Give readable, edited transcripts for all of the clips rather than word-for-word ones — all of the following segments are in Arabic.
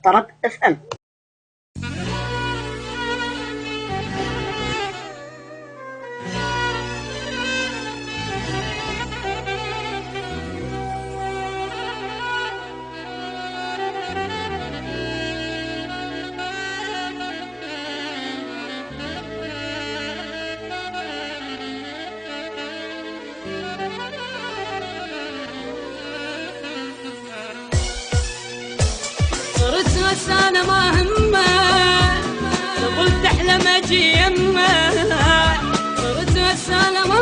طرب اف ام. بس انا ما همه قلت احلم اجي يمه صرت بس انا ما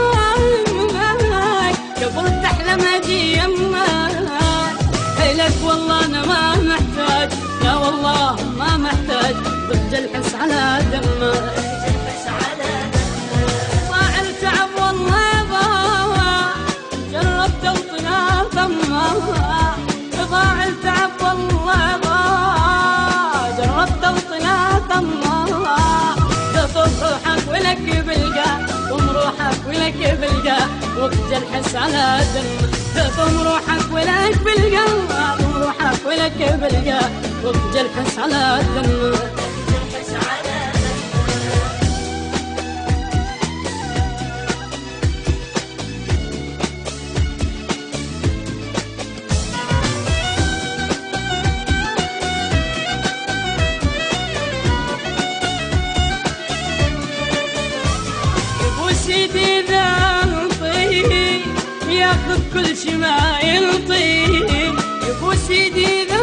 همه قلت احلم اجي يمه لك والله انا ما محتاج لا والله ما محتاج ضد الحس على دمه ضاع التعب والله ضاع جربت اوطنا ثمه ضاع التعب والله روحك ولك بلقى ضم روحك ولك بلقى وقت الحس على دم ضم روحك ولك بلقى ضم روحك ولك بلقى وقت الحس على دم سيدي ذا نطيب ياخذ كل شي ما ينطيب يبو سيدي ذا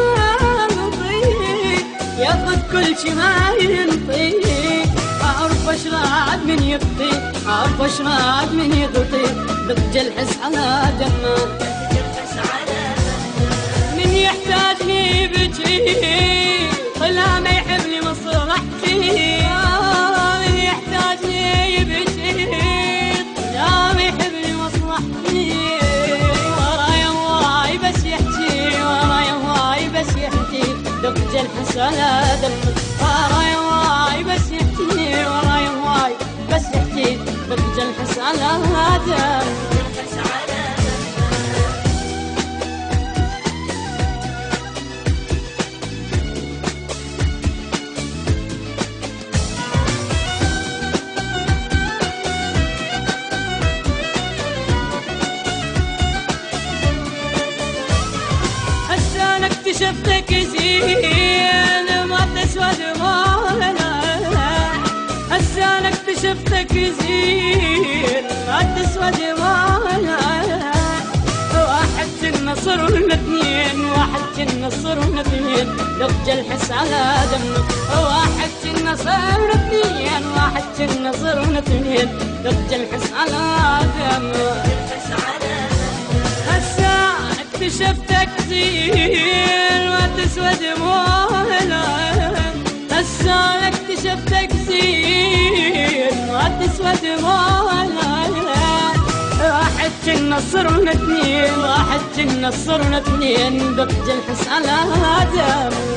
نطيب ياخذ كل شي ما ينطيب اعرف اشراد من يغطي اعرف اشراد من يغطي ضد الحس على دمه من يحتاجني بجي طلع ما يحبني مصلحتي من يحتاجني بجي لا ما يحبني مصلحتي ورايا واي بس يحكي ورايا واي بس يحكي ضد الحس على دمه ورايا واي بس يحكي ورايا واي بس يحكي ضد الحس على دمه اكتشفتك زين ما تسوى دموعنا هسه انا اكتشفتك زين ما تسوى دموعنا واحد كنا صرنا اثنين واحد كنا صرنا اثنين ضد الحس على دمه واحد كنا صرنا اثنين واحد كنا صرنا اثنين ضد الحس على دمه هسه اكتشفتك زين ما تسوى دموعنا هسه اكتشفتك زين ما تسوى دموعنا واحد كنا صرنا اثنين واحد كنا صرنا اثنين ضد الحس على دمه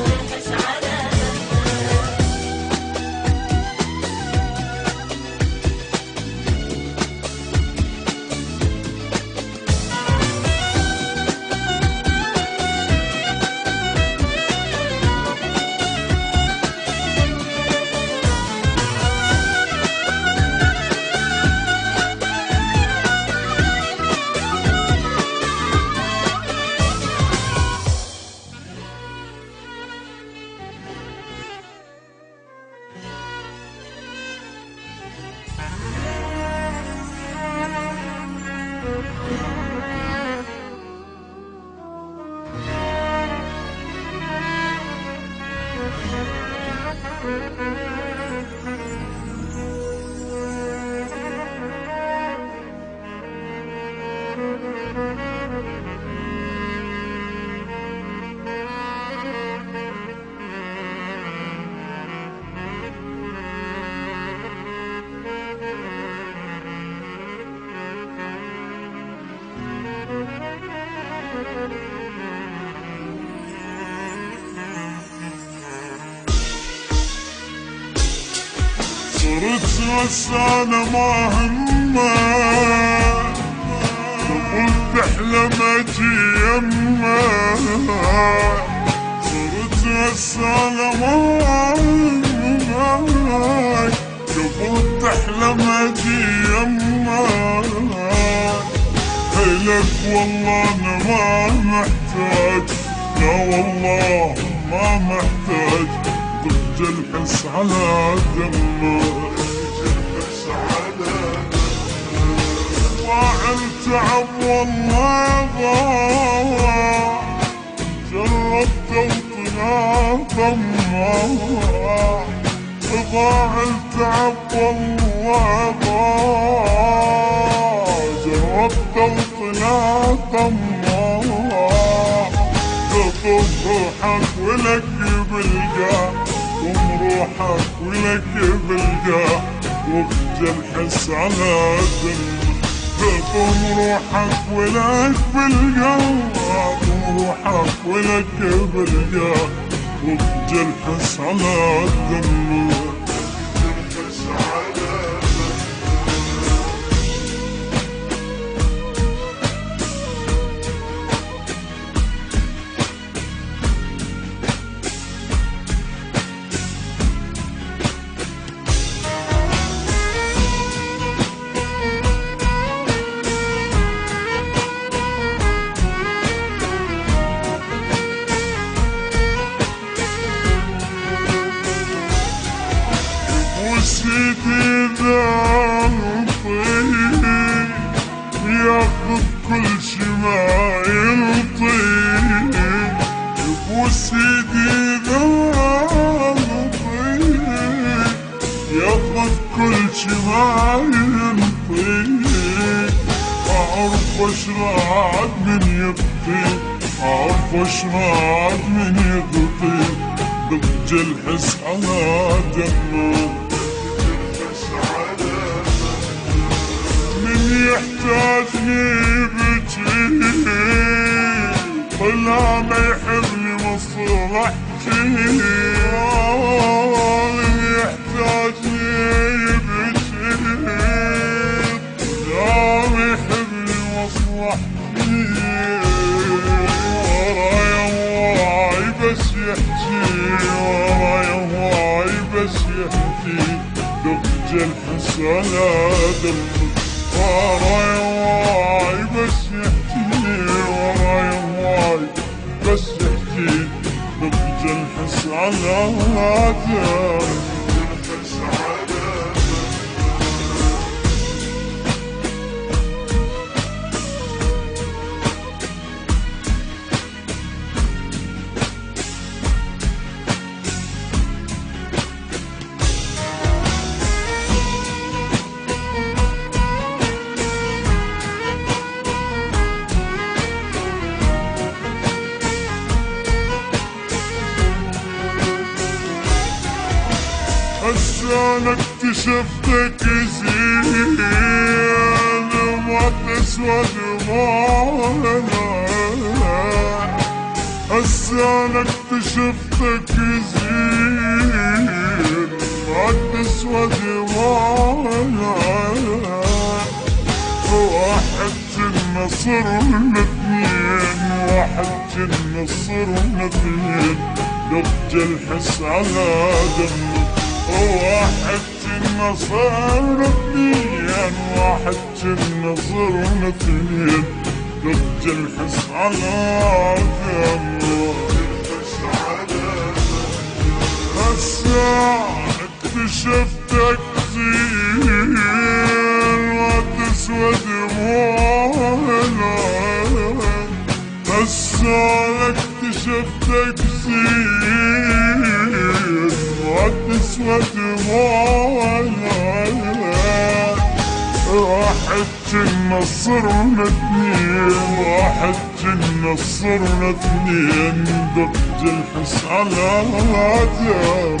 صرت بس انا ما همه قلت احلم اجي يمه صرت السلام معاك قبل تحلم اجي يمك لك والله انا ما محتاج لا والله ما محتاج ضج الحس على دمك ضاع التعب والله ضاع جربت وطلع طماع ضاع التعب والله ضاع جربت وطلع طماع تطب روحك ولك بالجاه قم روحك ولك بالجاه وخجل حس على دمك قم روحك ولك بالجاه قم روحك ولك بالجاه وخجل حس على دمك وسيدي ذا الطيب ياخذ كل شي ما ينطيب وسيدي ذا الطيب ياخذ كل شي ما ينطيب اعرف اشراد من يبطيب اعرف اشراد من يبطيب ضج الحس على دمك يحتاجني بجي طلع ما يحبني مصلحتي يحتاجني بجي طلع ما يحبني مصلحتي ورايا واعي بس يحكي ورايا واعي بس يحكي ضج الحس على دمك ورايا واعي بس يحكي ورايا واعي بس يحكي ضج الحس على دمك هسه انا اكتشفتك زين ما تسوى دموعنا هسه انا اكتشفتك زين ما تسوى دموعنا واحد جنة صرنا اثنين واحد جنة صرنا اثنين ضج الحس على دمك واحد جنة صرنا اثنين واحد جنة صرنا اثنين ضج الحس على دمك هسه اكتشفتك زين وتسوى دموعنا هسه اكتشفتك زين وتسوى دموعنا واحد جنة صرنا اثنين واحد جنة صرنا اثنين ضج الحس على دمك